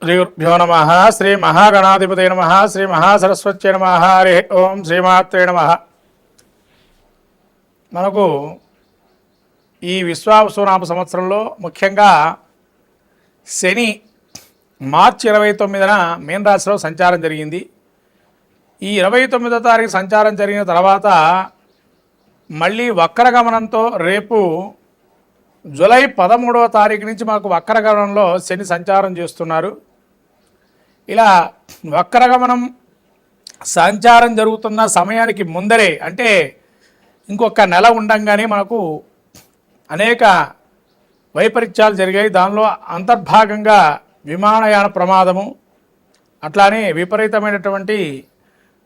శ్రీగురుభ్యో నమ. శ్రీ మహాగణాధిపతే నమ. శ్రీ మహాసరస్వత్యై నమ. హరి ఓం శ్రీమాత్రే నమ. మనకు ఈ విశ్వావసునామ సంవత్సరంలో ముఖ్యంగా శని మార్చి 29న మీన రాశిలో సంచారం జరిగింది. ఈ 29వ తారీఖు సంచారం జరిగిన తర్వాత మళ్ళీ వక్రగమనంతో రేపు జూలై 13వ తారీఖు నుంచి మనకు వక్రగమనంలో శని సంచారం చేస్తున్నారు. ఇలా వక్రగమనం సంచారం జరుగుతున్న సమయానికి ముందరే అంటే ఇంకొక నెల ఉండంగానే మనకు అనేక వైపరీత్యాలు జరిగాయి. దానిలో అంతర్భాగంగా విమానయాన ప్రమాదము, అట్లానే విపరీతమైనటువంటి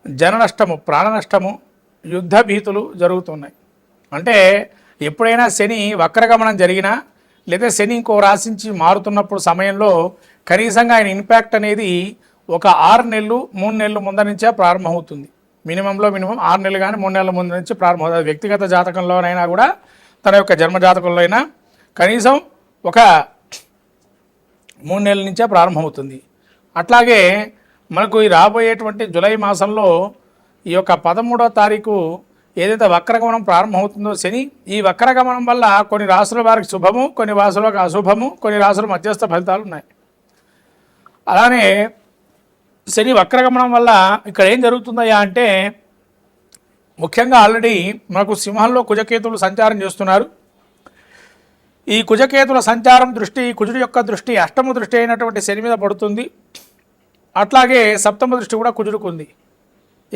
జన నష్టము, ప్రాణ నష్టము, యుద్ధ భీతులు జరుగుతున్నాయి. అంటే ఎప్పుడైనా శని వక్రగమనం జరిగినా లేదా శని ఇంకో రాశించి మారుతున్నప్పుడు సమయంలో కనీసంగా ఆయన ఇంపాక్ట్ అనేది ఒక 6 నెలలు 3 నెలలు ముందు నుంచే ప్రారంభమవుతుంది. మినిమం 6 నెలలు కానీ 3 నెలల ముందు నుంచి ప్రారంభమవుతుంది. వ్యక్తిగత జాతకంలోనైనా కూడా తన యొక్క జన్మ జాతకంలో అయినా కనీసం ఒక 3 నెలల నుంచే ప్రారంభమవుతుంది. అట్లాగే మనకు ఈ రాబోయేటువంటి జూలై మాసంలో ఈ యొక్క 13వ తారీఖు ఏదైతే వక్రగమనం ప్రారంభమవుతుందో శని, ఈ వక్రగమనం వల్ల కొన్ని రాశుల వారికి శుభము, కొన్ని రాశులకు అశుభము, కొన్ని రాశుల మధ్యస్థ ఫలితాలు ఉన్నాయి. అలానే శని వక్రగమనం వల్ల ఇక్కడ ఏం జరుగుతుందయ్యా అంటే ముఖ్యంగా ఆల్రెడీ మనకు సింహంలో కుజకేతువులు సంచారం చేస్తున్నారు. ఈ కుజకేతుల సంచారం దృష్టి, కుజుడి యొక్క దృష్టి అష్టమ దృష్టి అయినటువంటి శని మీద పడుతుంది. అట్లాగే సప్తమ దృష్టి కూడా కుజుడికి ఉంది.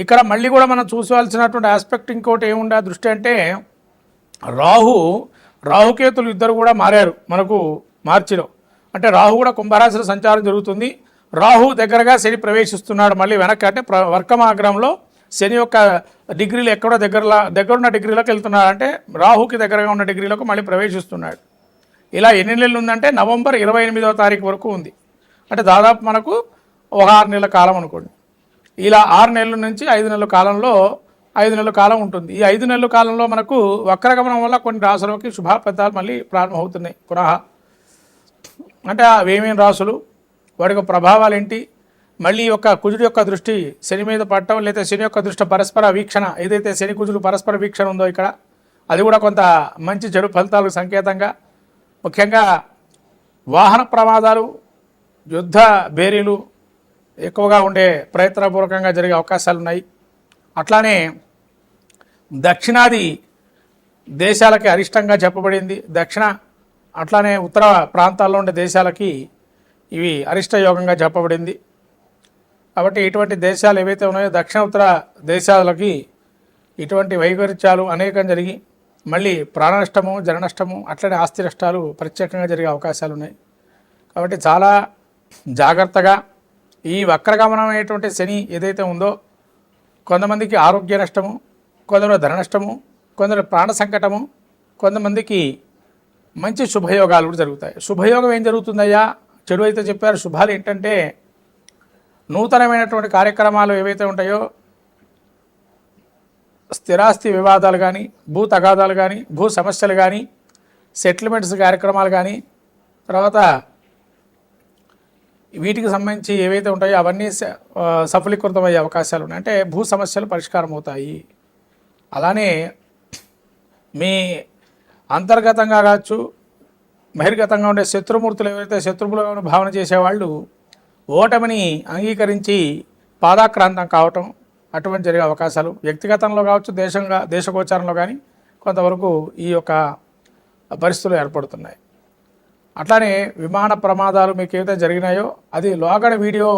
ఇక్కడ మళ్ళీ కూడా మనం చూసుకోవాల్సినటువంటి ఆస్పెక్ట్ ఇంకోటి ఏముండే దృష్టి అంటే రాహుకేతులు ఇద్దరు కూడా మారారు మనకు మార్చిలో. అంటే రాహు కూడా కుంభరాశిలో సంచారం జరుగుతుంది. రాహు దగ్గరగా శని ప్రవేశిస్తున్నాడు మళ్ళీ వెనక్కి. అంటే వర్కమాగ్రహంలో శని యొక్క డిగ్రీలు ఎక్కడో దగ్గరున్న డిగ్రీలోకి వెళ్తున్నాడు. అంటే రాహుకి దగ్గరగా ఉన్న డిగ్రీలోకి మళ్ళీ ప్రవేశిస్తున్నాడు. ఇలా ఎన్ని నెలలు ఉందంటే నవంబర్ 28వ తారీఖు వరకు ఉంది. అంటే దాదాపు మనకు ఒక 6 నెలల కాలం అనుకోండి. ఇలా 6 నెలల నుంచి 5 నెలల కాలంలో 5 నెలల కాలం ఉంటుంది. ఈ 5 నెలల కాలంలో మనకు వక్రగమనం వల్ల కొన్ని రాశులకి శుభఫలితాలు మళ్ళీ ప్రారంభమవుతున్నాయి పునః. అంటే అవేమేమి రాశులు, వాటి ప్రభావాలు ఏంటి, మళ్ళీ యొక్క కుజుడి యొక్క దృష్టి శని మీద పడటం, లేదా శని యొక్క దృష్టి పరస్పర వీక్షణ, ఏదైతే శని కుజుడు పరస్పర వీక్షణ ఉందో ఇక్కడ అది కూడా కొంత మంచి చెడు ఫలితాలకు సంకేతంగా. ముఖ్యంగా వాహన ప్రమాదాలు, యుద్ధ బేరీలు ఎక్కువగా ఉండే ప్రయత్నపూర్వకంగా జరిగే అవకాశాలు ఉన్నాయి. అట్లానే దక్షిణాది దేశాలకి అరిష్టంగా చెప్పబడింది. అట్లానే ఉత్తర ప్రాంతాల్లో ఉండే దేశాలకి ఇవి అరిష్ట యోగంగా చెప్పబడింది. కాబట్టి ఇటువంటి దేశాలు ఏవైతే ఉన్నాయో దక్షిణ ఉత్తర దేశాలకి ఇటువంటి వైపరీత్యాలు అనేకం జరిగి మళ్ళీ ప్రాణ నష్టము, జన నష్టము, అట్లనే ఆస్తి నష్టాలు ప్రత్యేకంగా జరిగే అవకాశాలు ఉన్నాయి. కాబట్టి చాలా జాగ్రత్తగా ఈ వక్రగమనం అనేటువంటి శని ఏదైతే ఉందో కొంతమందికి ఆరోగ్య నష్టము, కొందరు ధన నష్టము, కొందరు ప్రాణ సంకటము, కొంతమందికి మంచి శుభయోగాలు కూడా జరుగుతాయి. శుభయోగం ఏం జరుగుతుందయ్యా, చెడు అయితే చెప్పారు. శుభాలు ఏంటంటే నూతనమైనటువంటి కార్యక్రమాలు ఏవైతే ఉంటాయో స్థిరాస్తి వివాదాలు కానీ, భూ తగాదాలు కానీ, భూ సమస్యలు కానీ, సెటిల్మెంట్స్ కార్యక్రమాలు కానీ, తర్వాత వీటికి సంబంధించి ఏవైతే ఉంటాయో అవన్నీ సఫలీకృతమయ్యే అవకాశాలు ఉన్నాయి. అంటే భూ సమస్యలు పరిష్కారం అవుతాయి. అలానే మీ అంతర్గతంగా కావచ్చు, బహిర్గతంగా ఉండే శత్రుమూర్తులు ఎవరైతే శత్రువులను భావన చేసేవాళ్ళు ఓటమిని అంగీకరించి పాదాక్రాంతం కావటం అటువంటి జరిగే అవకాశాలు వ్యక్తిగతంలో కావచ్చు, దేశగోచారంలో కానీ కొంతవరకు ఈ యొక్క పరిస్థితులు ఏర్పడుతున్నాయి. అట్లానే విమాన ప్రమాదాలు మీకు ఏవైతే జరిగినాయో అది లోగడ వీడియో,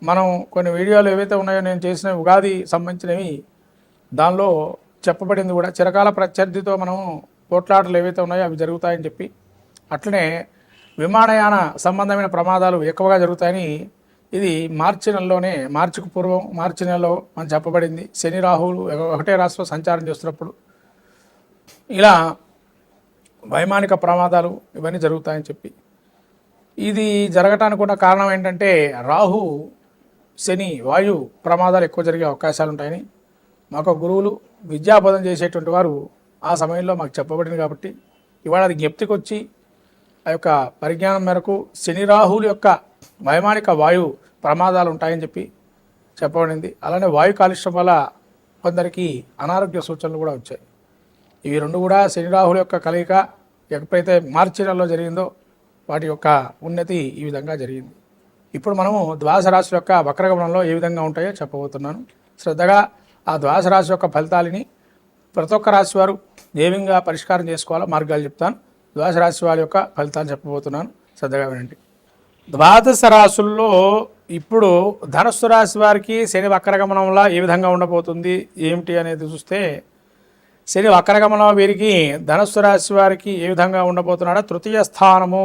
మనం కొన్ని వీడియోలు ఏవైతే ఉన్నాయో నేను చేసిన ఉగాది సంబంధించినవి దానిలో చెప్పబడింది కూడా. చిరకాల ప్రత్యర్థితో మనం పోట్లాటలు ఏవైతే ఉన్నాయో అవి జరుగుతాయని చెప్పి, అట్లనే విమానయాన సంబంధమైన ప్రమాదాలు ఎక్కువగా జరుగుతాయని ఇది మార్చి నెలలోనే, మార్చికి పూర్వం మార్చి నెలలో మనం చెప్పబడింది. శని రాహువులు ఒకటే రాశిలో సంచారం చేస్తున్నప్పుడు ఇలా వైమానిక ప్రమాదాలు ఇవన్నీ జరుగుతాయని చెప్పి, ఇది జరగటానికి కూడా కారణం ఏంటంటే రాహు శని వాయు ప్రమాదాలు ఎక్కువ జరిగే అవకాశాలు ఉంటాయని మాకు గురువులు విద్యాబోధన చేసేటువంటి వారు ఆ సమయంలో మాకు చెప్పబడింది. కాబట్టి ఇవాళ అది జ్ఞప్తికి వచ్చి ఆ యొక్క పరిజ్ఞానం మేరకు శని రాహువుల యొక్క వైమానిక వాయు ప్రమాదాలు ఉంటాయని చెప్పి చెప్పబడింది. అలానే వాయు కాలుష్యం వల్ల కొందరికి అనారోగ్య సూచనలు కూడా వచ్చాయి. ఇవి రెండు కూడా శని రాహుల యొక్క కలయిక ఎప్పుడైతే మార్చి నెలలో జరిగిందో వాటి యొక్క ఉన్నతి ఈ విధంగా జరిగింది. ఇప్పుడు మనము ద్వాదశ రాశుల యొక్క వక్రగమనంలో ఏ విధంగా ఉంటాయో చెప్పబోతున్నాను. శ్రద్ధగా ఆ ద్వాదశ రాశి యొక్క ఫలితాలని ప్రతి ఒక్క రాశి వారు ఏ విధంగా పరిష్కారం చేసుకోవాలో మార్గాలు చెప్తాను. ద్వాదశ రాశి వారి యొక్క ఫలితాలు చెప్పబోతున్నాను, శ్రద్ధగా వినండి. ద్వాదశ రాశుల్లో ఇప్పుడు ధనుస్సు రాశి వారికి శని వక్రగమనంలో ఏ విధంగా ఉండబోతుంది ఏమిటి అనేది చూస్తే, శని వక్రగమనం వీరికి ధనుస్సు రాశి వారికి ఏ విధంగా ఉండబోతున్నాడో, తృతీయ స్థానము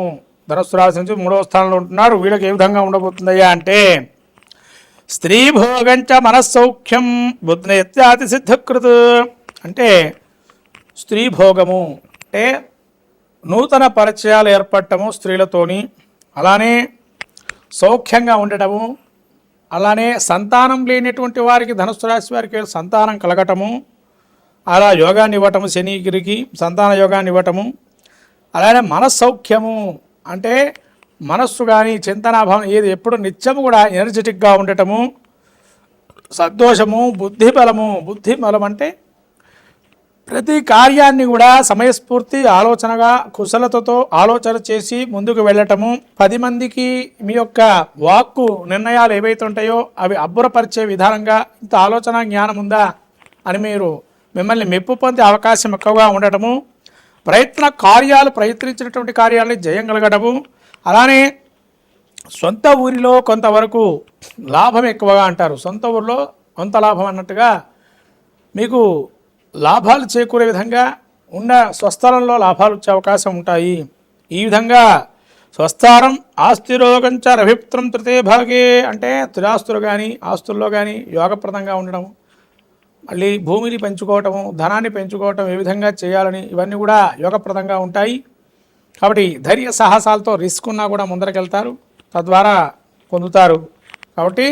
ధనుస్సు రాశి నుంచి 3వ స్థానంలో ఉంటున్నాడు. వీళ్ళకి ఏ విధంగా ఉండబోతుందయ్యా అంటే, స్త్రీ భోగంచ మనస్సౌఖ్యం బుద్ధిత్యాతి సిద్ధకృత్. అంటే స్త్రీ భోగము అంటే నూతన పరిచయాలు ఏర్పడటము స్త్రీలతోని, అలానే సౌఖ్యంగా ఉండటము, అలానే సంతానం లేనటువంటి వారికి ధనుస్సు రాశి వారికి సంతానం కలగటము, అలా యోగాన్ని ఇవ్వటము, శనిగిరికి సంతాన యోగాన్ని ఇవ్వటము, అలానే మనస్సౌఖ్యము అంటే మనస్సు కానీ చింతనాభావం ఏది ఎప్పుడు నిత్యము కూడా ఎనర్జెటిక్గా ఉండటము, సంతోషము, బుద్ధిబలము. బుద్ధిబలం అంటే ప్రతి కార్యాన్ని కూడా సమయస్ఫూర్తి ఆలోచనగా కుశలతతో ఆలోచన చేసి ముందుకు వెళ్ళటము, 10 మందికి మీ యొక్క వాక్కు నిర్ణయాలు ఏవైతే ఉంటాయో అవి అబ్బురపరిచే విధానంగా ఇంత ఆలోచన జ్ఞానం ఉందా అని మీరు మిమ్మల్ని మెప్పు పొందే అవకాశం ఎక్కువగా ఉండటము, ప్రయత్నించినటువంటి కార్యాలని జయం కలగడము, అలానే సొంత ఊరిలో కొంతవరకు లాభం ఎక్కువగా అంటారు. సొంత ఊరిలో కొంత లాభం అన్నట్టుగా మీకు లాభాలు చేకూరే విధంగా ఉన్న స్వస్థలంలో లాభాలు వచ్చే అవకాశం ఉంటాయి. ఈ విధంగా స్వస్థానం ఆస్తిరోగంచ రవిపుత్రం తృతీయ భాగే అంటే స్థిరాస్తులు కానీ ఆస్తుల్లో కానీ యోగప్రదంగా ఉండడం, మళ్ళీ భూమిని పెంచుకోవటము, ధనాన్ని పెంచుకోవటం ఏ విధంగా చేయాలని ఇవన్నీ కూడా యోగప్రదంగా ఉంటాయి. కాబట్టి ధైర్య సాహసాలతో రిస్క్ ఉన్నా కూడా ముందరకెళ్తారు, తద్వారా పొందుతారు. కాబట్టి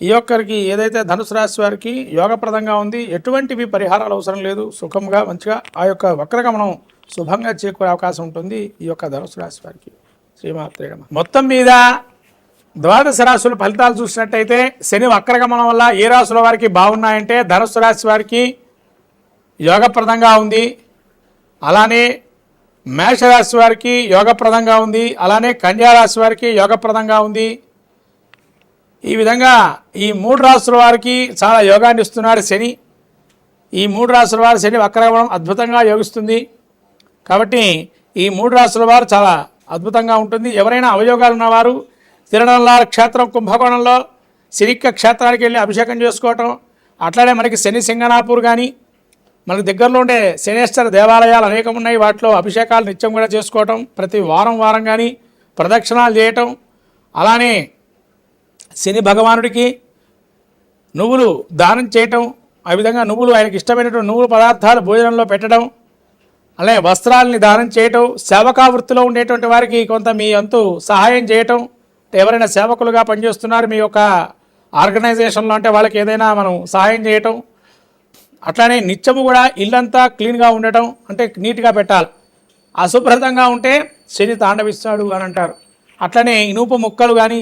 ఈ ఒక్కరికి ఏదైతే ధనుసు రాశి వారికి యోగప్రదంగా ఉంది, ఎటువంటివి పరిహారాలు అవసరం లేదు, సుఖంగా మంచిగా ఆ యొక్క వక్రగమనం శుభంగా చేకూరే అవకాశం ఉంటుంది ఈ యొక్క ధనుసు రాశి వారికి. శ్రీమాత్రే నమః. మొత్తం మీద ద్వాదశ రాశుల ఫలితాలు చూసినట్టయితే శని వక్రగమనం వల్ల ఏ రాశుల వారికి బాగున్నాయంటే ధనుసు రాశి వారికి యోగప్రదంగా ఉంది, అలానే మేషరాశి వారికి యోగప్రదంగా ఉంది, అలానే కన్యారాశి వారికి యోగప్రదంగా ఉంది. ఈ విధంగా ఈ 3 రాశుల వారికి చాలా యోగాన్ని ఇస్తున్నాడు శని. ఈ 3 రాశుల వారు శని వక్రగమనం అద్భుతంగా యోగిస్తుంది. కాబట్టి ఈ 3 రాశుల వారు చాలా అద్భుతంగా ఉంటుంది. ఎవరైనా అవయోగాలు ఉన్నవారు తిరునల్లార క్షేత్రం కుంభకోణంలో శనిక్క క్షేత్రానికి వెళ్ళి అభిషేకం చేసుకోవటం, అట్లానే మనకి శని సింగనాపూర్ కానీ మనకు దగ్గరలో ఉండే శనేశ్వర దేవాలయాలు అనేకం ఉన్నాయి, వాటిలో అభిషేకాలు నిత్యం కూడా చేసుకోవటం, ప్రతి వారం కానీ ప్రదక్షిణాలు చేయటం, అలానే శని భగవానుడికి నువ్వులు దానం చేయటం, ఆ విధంగా నువ్వులు ఆయనకి ఇష్టమైనటువంటి నువ్వుల పదార్థాలు భోజనంలో పెట్టడం, అలాగే వస్త్రాలని దానం చేయటం, సేవకా వృత్తిలో ఉండేటువంటి వారికి కొంత మీ అంతు సహాయం చేయటం, ఎవరైనా సేవకులుగా పనిచేస్తున్నారు మీ యొక్క ఆర్గనైజేషన్లో అంటే వాళ్ళకి ఏదైనా మనం సహాయం చేయటం, అట్లానే నిత్యము కూడా ఇల్లంతా క్లీన్గా ఉండటం అంటే నీట్గా పెట్టాలి. అశుభ్రతంగా ఉంటే శని తాండవిస్తాడు అని అంటారు. అట్లనే ఇనుప ముక్కలు కానీ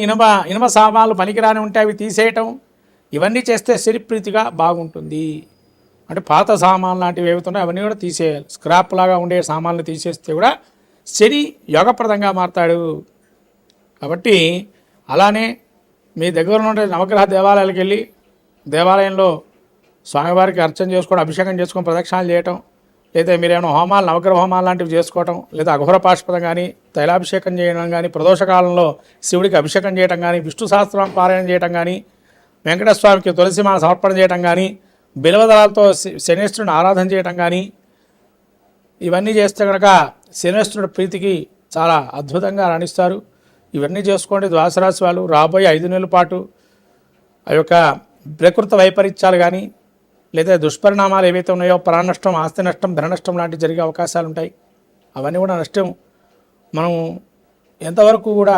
ఇనుప సామాన్లు పనికిరాని ఉంటే అవి తీసేయటం, ఇవన్నీ చేస్తే శని ప్రీతిగా బాగుంటుంది. అంటే పాత సామాన్లు లాంటివి ఏవైతున్నాయో అవన్నీ కూడా తీసేయాలి. స్క్రాప్ లాగా ఉండే సామాన్లు తీసేస్తే కూడా శని యోగప్రదంగా మారతాడు. కాబట్టి అలానే మీ దగ్గర ఉండే నవగ్రహ దేవాలయాలకు వెళ్ళి దేవాలయంలో స్వామివారికి అర్చన చేసుకోవడం, అభిషేకం చేసుకొని ప్రదక్షిణాలు చేయటం, లేదా మీరేమైనా హోమాలు నవగ్రహ హోమాలు లాంటివి చేసుకోవటం, లేదా అఘోర పాశుపతం కానీ తైలాభిషేకం చేయడం కానీ, ప్రదోషకాలంలో శివుడికి అభిషేకం చేయడం కానీ, విష్ణు సహస్రనామ పారాయణం చేయడం కానీ, వెంకటస్వామికి తులసిమాల సమర్పణ చేయడం కానీ, బిల్వదళాలతో శనేశ్వరుని ఆరాధన చేయడం కానీ, ఇవన్నీ చేస్తే కనుక శనేశ్వరుడి ప్రీతికి చాలా అద్భుతంగా రాణిస్తారు. ఇవన్నీ చేసుకోండి ద్వాదశ రాశి వాళ్ళు. రాబోయే 5 నెలల పాటు ఆ యొక్క ప్రకృతి వైపరీత్యాలు కానీ లేదా దుష్పరిణామాలు ఏవైతే ఉన్నాయో ప్రాణ నష్టం, ఆస్తి నష్టం, ధన నష్టం లాంటివి జరిగే అవకాశాలు ఉంటాయి. అవన్నీ కూడా నష్టం మనం ఎంతవరకు కూడా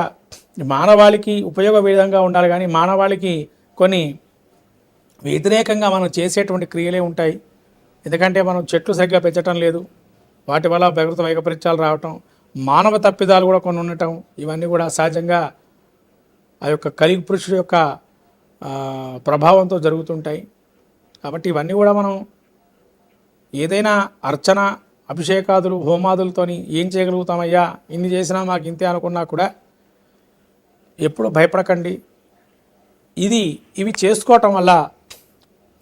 మానవాళికి ఉపయోగ విధంగా ఉండాలి, కానీ మానవాళికి కొన్ని వ్యతిరేకంగా మనం చేసేటువంటి క్రియలే ఉంటాయి. ఎందుకంటే మనం చెట్లు సరిగ్గా పెంచడం లేదు, వాటి వల్ల ప్రకృతి వైపరీత్యాలు రావటం, మానవ తప్పిదాలు కూడా కొన్ని ఉండటం, ఇవన్నీ కూడా సహజంగా ఆ యొక్క కలిగి పురుషుడు యొక్క ప్రభావంతో జరుగుతుంటాయి. కాబట్టి ఇవన్నీ కూడా మనం ఏదైనా అర్చన అభిషేకాదులు హోమాదులతోని ఏం చేయగలుగుతామయ్యా, ఇన్ని చేసినా మాకు ఇంతే అనుకున్నా కూడా ఎప్పుడు భయపడకండి. ఇవి చేసుకోవటం వల్ల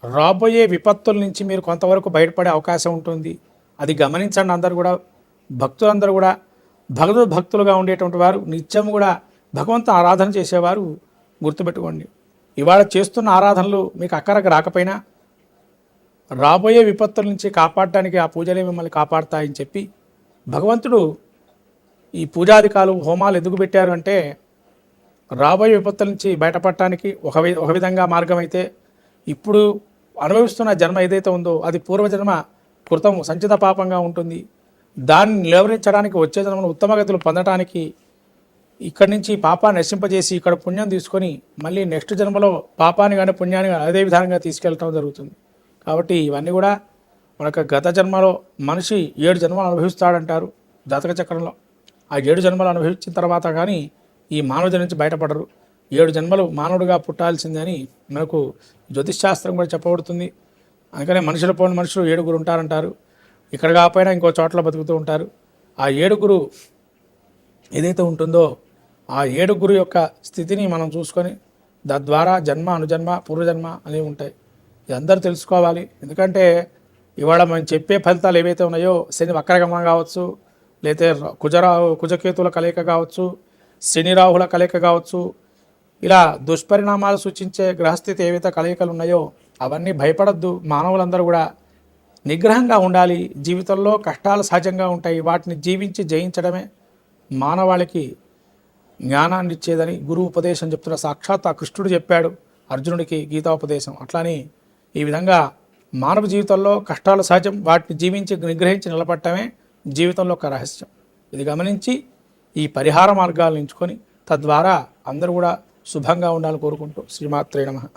రాబోయే విపత్తుల నుంచి మీరు కొంతవరకు బయటపడే అవకాశం ఉంటుంది. అది గమనించండి. అందరూ కూడా భక్తులందరూ కూడా భక్తులుగా ఉండేటువంటి వారు నిత్యం కూడా భగవంతుని ఆరాధన చేసేవారు గుర్తుపెట్టుకోండి. ఇవాళ చేస్తున్న ఆరాధనలు మీకు అక్కరకు రాకపోయినా రాబోయే విపత్తుల నుంచి కాపాడడానికి ఆ పూజలే మిమ్మల్ని కాపాడుతాయని చెప్పి భగవంతుడు ఈ పూజాధికాలు హోమాలు ఎందుకు పెట్టారు అంటే రాబోయే విపత్తుల నుంచి బయటపడటానికి ఒక విధంగా మార్గం అయితే, ఇప్పుడు అనుభవిస్తున్న జన్మ ఏదైతే ఉందో అది పూర్వజన్మ కృతం సంచిత పాపంగా ఉంటుంది. దాన్ని నిలవరించడానికి వచ్చే జన్మను ఉత్తమగతులు పొందడానికి ఇక్కడి నుంచి పాపాన్ని నశింపజేసి ఇక్కడ పుణ్యం తీసుకొని మళ్ళీ నెక్స్ట్ జన్మలో పాపాన్ని కానీ పుణ్యాన్ని కానీ అదే విధంగా తీసుకెళ్ళటం జరుగుతుంది. కాబట్టి ఇవన్నీ కూడా మనకు గత జన్మలో మనిషి 7 జన్మలు అనుభవిస్తాడంటారు జాతక చక్రంలో. ఆ 7 జన్మలు అనుభవించిన తర్వాత కానీ ఈ మానవ జన్మ నుంచి బయటపడరు. 7 జన్మలు మానవుడిగా పుట్టాల్సిందని మనకు జ్యోతిష్శాస్త్రం కూడా చెప్పబడుతుంది. అందుకనే మనుషులు పోయిన మనుషులు 7 ఉంటారంటారు. ఇక్కడ కాకపోయినా ఇంకో చోట్ల బతుకుతూ ఉంటారు. ఆ 7 ఏదైతే ఉంటుందో ఆ 7 యొక్క స్థితిని మనం చూసుకొని తద్వారా జన్మ అనుజన్మ పూర్వజన్మ అనేవి ఉంటాయి. ఇది అందరూ తెలుసుకోవాలి. ఎందుకంటే ఇవాళ మనం చెప్పే ఫలితాలు ఏవైతే ఉన్నాయో శని వక్రగమనం కావచ్చు, లేతే కుజకేతుల కలయిక కావచ్చు, శని రాహుల కలయిక కావచ్చు, ఇలా దుష్పరిణామాలు సూచించే గ్రహస్థితి ఏవైతే కలయికలు ఉన్నాయో అవన్నీ భయపడద్దు. మానవులందరూ కూడా నిగ్రహంగా ఉండాలి. జీవితంలో కష్టాలు సహజంగా ఉంటాయి. వాటిని జీవించి జయించడమే మానవాళికి జ్ఞానాన్ని ఇచ్చేదని గురువు ఉపదేశం చెప్తున్న సాక్షాత్ ఆ కృష్ణుడు చెప్పాడు అర్జునుడికి గీతాపదేశం. అట్లానే ఈ విధంగా మానవ జీవితంలో కష్టాలు సహజం, వాటిని జీవించి నిగ్రహించి నిలబడటమే జీవితంలో ఒక రహస్యం. ఇది గమనించి ఈ పరిహార మార్గాలను ఎంచుకొని తద్వారా అందరూ కూడా శుభంగా ఉండాలని కోరుకుంటూ శ్రీమాత్రే నమః.